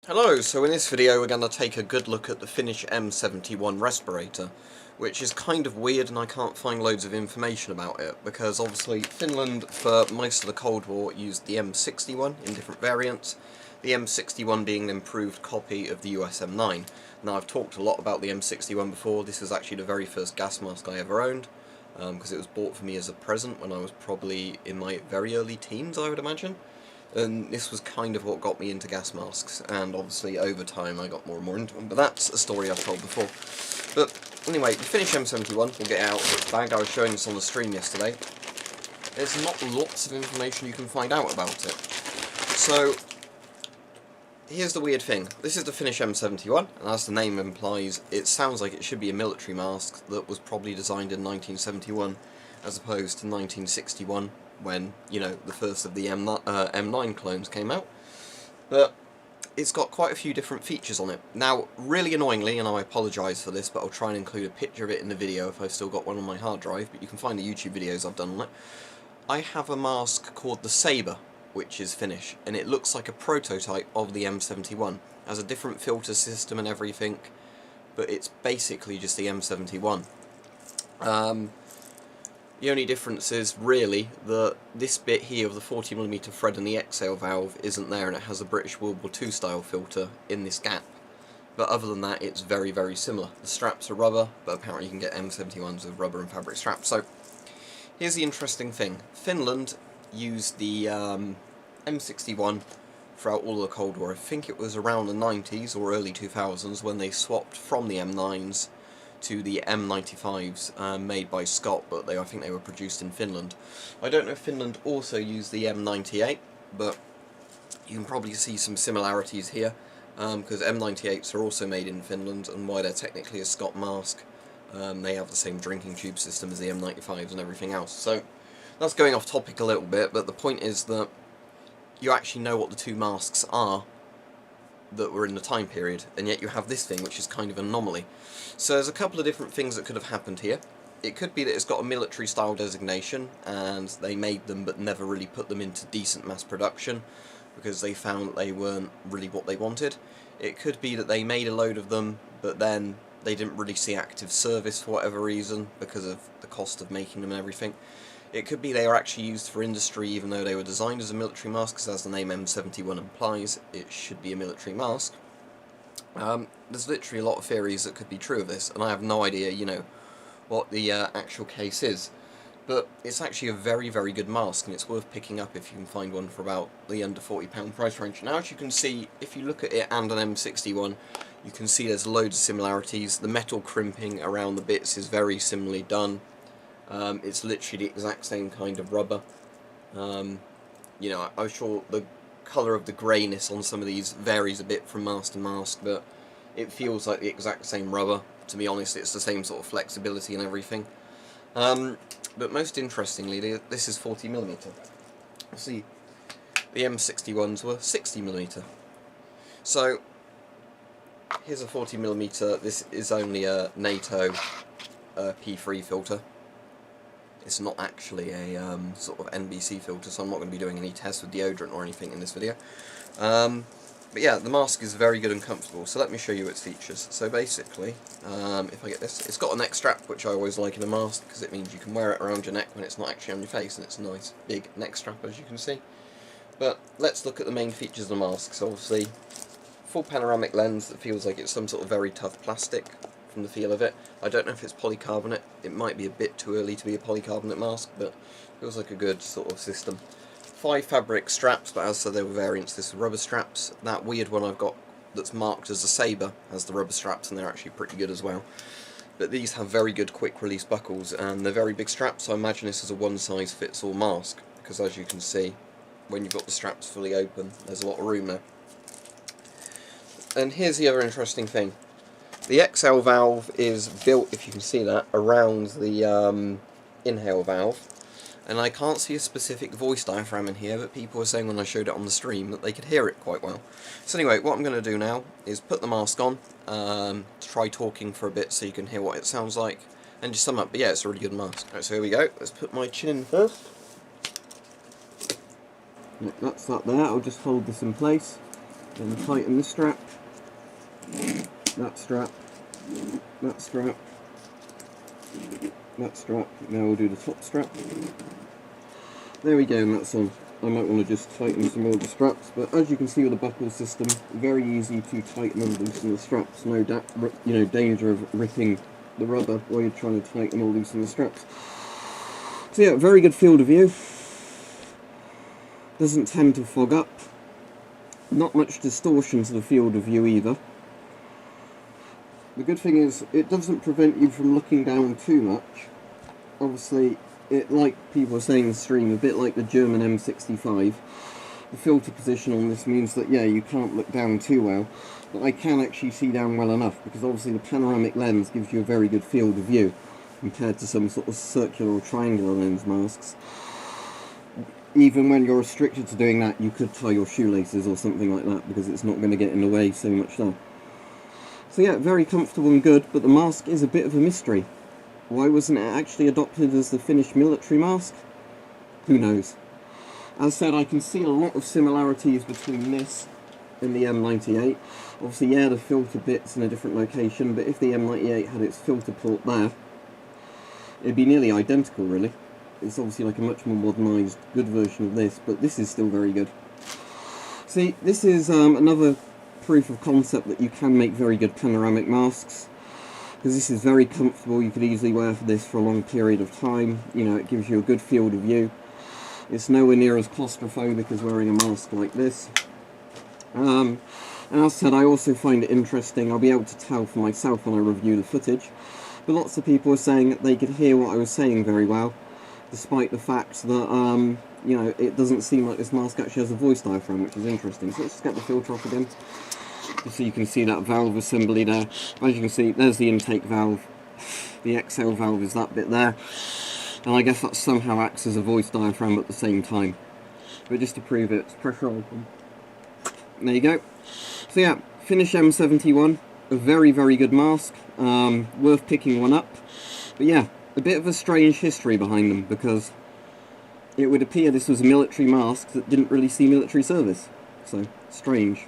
Hello, so in this video we're going to take a good look at the Finnish M71 Respirator, which is kind of weird and I can't find loads of information about it, because obviously Finland for most of the Cold War used the M61 in different variants, the M61 being an improved copy of the US M9. Now I've talked a lot about the M61 before. This is actually the very first gas mask I ever owned, because it was bought for me as a present when I was probably in my very early teens, I would imagine. And this was kind of what got me into gas masks, and obviously over time I got more and more into them, but that's a story I've told before. But anyway, the Finnish M71, we'll get it out of its bag. I was showing this on the stream yesterday. There's not lots of information you can find out about it. So, here's the weird thing. This is the Finnish M71, and as the name implies, it sounds like it should be a military mask that was probably designed in 1971, as opposed to 1961, when, you know, the first of the M9 clones came out. But it's got quite a few different features on it. Now, really annoyingly, and I apologise for this, but I'll try and include a picture of it in the video if I've still got one on my hard drive, but you can find the YouTube videos I've done on it. I have a mask called the Sabre, which is Finnish, and it looks like a prototype of the M71. It has a different filter system and everything, but it's basically just the M71. The only difference is, really, that this bit here of the 40mm thread and the exhale valve isn't there, and it has a British World War II style filter in this gap. But other than that, it's very, very similar. The straps are rubber, but apparently you can get M71s with rubber and fabric straps. So, here's the interesting thing. Finland used the M61 throughout all of the Cold War. I think it was around the 90s or early 2000s when they swapped from the M9s to the M95s made by Scott, but I think they were produced in Finland. I don't know if Finland also used the M98, but you can probably see some similarities here, because M98s are also made in Finland, and while they're technically a Scott mask, they have the same drinking tube system as the M95s and everything else. So that's going off topic a little bit, but the point is that you actually know what the two masks are that were in the time period, and yet you have this thing which is kind of an anomaly. So there's a couple of different things that could have happened here. It could be that it's got a military style designation and they made them but never really put them into decent mass production because they found that they weren't really what they wanted. It could be that they made a load of them but then they didn't really see active service for whatever reason because of the cost of making them and everything. It could be they were actually used for industry even though they were designed as a military mask, because as the name M71 implies, it should be a military mask. There's literally a lot of theories that could be true of this, and I have no idea, you know, what the actual case is. But it's actually a very, very good mask, and it's worth picking up if you can find one for about the under £40 price range. Now, as you can see, if you look at it and an M61, you can see there's loads of similarities. The metal crimping around the bits is very similarly done. It's literally the exact same kind of rubber. You know, I'm sure the colour of the greyness on some of these varies a bit from mask to mask, but it feels like the exact same rubber. To be honest, it's the same sort of flexibility and everything. But most interestingly, this is 40mm. See, the M61s were 60mm. So, here's a 40mm. This is only a NATO P3 filter. It's not actually a sort of NBC filter, so I'm not going to be doing any tests with deodorant or anything in this video. But yeah, the mask is very good and comfortable, so let me show you its features. So basically, if I get this, it's got a neck strap, which I always like in a mask, because it means you can wear it around your neck when it's not actually on your face, and it's a nice big neck strap, as you can see. But let's look at the main features of the mask. So obviously, full panoramic lens that feels like it's some sort of very tough plastic from the feel of it. I don't know if it's polycarbonate. It might be a bit too early to be a polycarbonate mask, but it feels like a good sort of system. 5 fabric straps, but as I said, there were variants. This is rubber straps. That weird one I've got that's marked as a Sabre has the rubber straps, and they're actually pretty good as well. But these have very good quick release buckles, and they're very big straps, so I imagine this is a one-size-fits-all mask, because as you can see, when you've got the straps fully open, there's a lot of room there. And here's the other interesting thing. The exhale valve is built, if you can see that, around the inhale valve. And I can't see a specific voice diaphragm in here, but people were saying when I showed it on the stream that they could hear it quite well. So anyway, what I'm going to do now is put the mask on, try talking for a bit so you can hear what it sounds like, and just sum up. But yeah, it's a really good mask. Right, so here we go. Let's put my chin in first. That's that there. I'll just hold this in place. Then tighten this strap, that strap, that strap, that strap. Now we'll do the top strap. There we go, and that's on. I might want to just tighten some more of the straps, but as you can see with the buckle system, very easy to tighten and loosen the straps. No danger of ripping the rubber while you're trying to tighten or loosen the straps. So yeah, very good field of view. Doesn't tend to fog up. Not much distortion to the field of view either. The good thing is, it doesn't prevent you from looking down too much. Obviously, it, like people are saying in the stream, a bit like the German M65, the filter position on this means that, yeah, you can't look down too well, but I can actually see down well enough, because obviously the panoramic lens gives you a very good field of view, compared to some sort of circular or triangular lens masks. Even when you're restricted to doing that, you could tie your shoelaces or something like that, because it's not going to get in the way so much there. So yeah, very comfortable and good, but the mask is a bit of a mystery. Why wasn't it actually adopted as the Finnish military mask? Who knows? As said, I can see a lot of similarities between this and the M98. Obviously, yeah, the filter bit's in a different location, but if the M98 had its filter port there, it'd be nearly identical, really. It's obviously like a much more modernised, good version of this, but this is still very good. See, this is another proof of concept that you can make very good panoramic masks, because this is very comfortable. You could easily wear this for a long period of time. You know, it gives you a good field of view. It's nowhere near as claustrophobic as wearing a mask like this. And as I said, I also find it interesting. I'll be able to tell for myself when I review the footage, but lots of people were saying that they could hear what I was saying very well, despite the fact that, you know, it doesn't seem like this mask actually has a voice diaphragm, which is interesting. So let's just get the filter off again, just so you can see that valve assembly there. As you can see, there's the intake valve. The exhale valve is that bit there. And I guess that somehow acts as a voice diaphragm at the same time. But just to prove it, it's pressure open. There you go. So yeah, Finnish M71, a very, very good mask. Worth picking one up. But yeah, a bit of a strange history behind them, because it would appear this was a military mask that didn't really see military service. So, strange.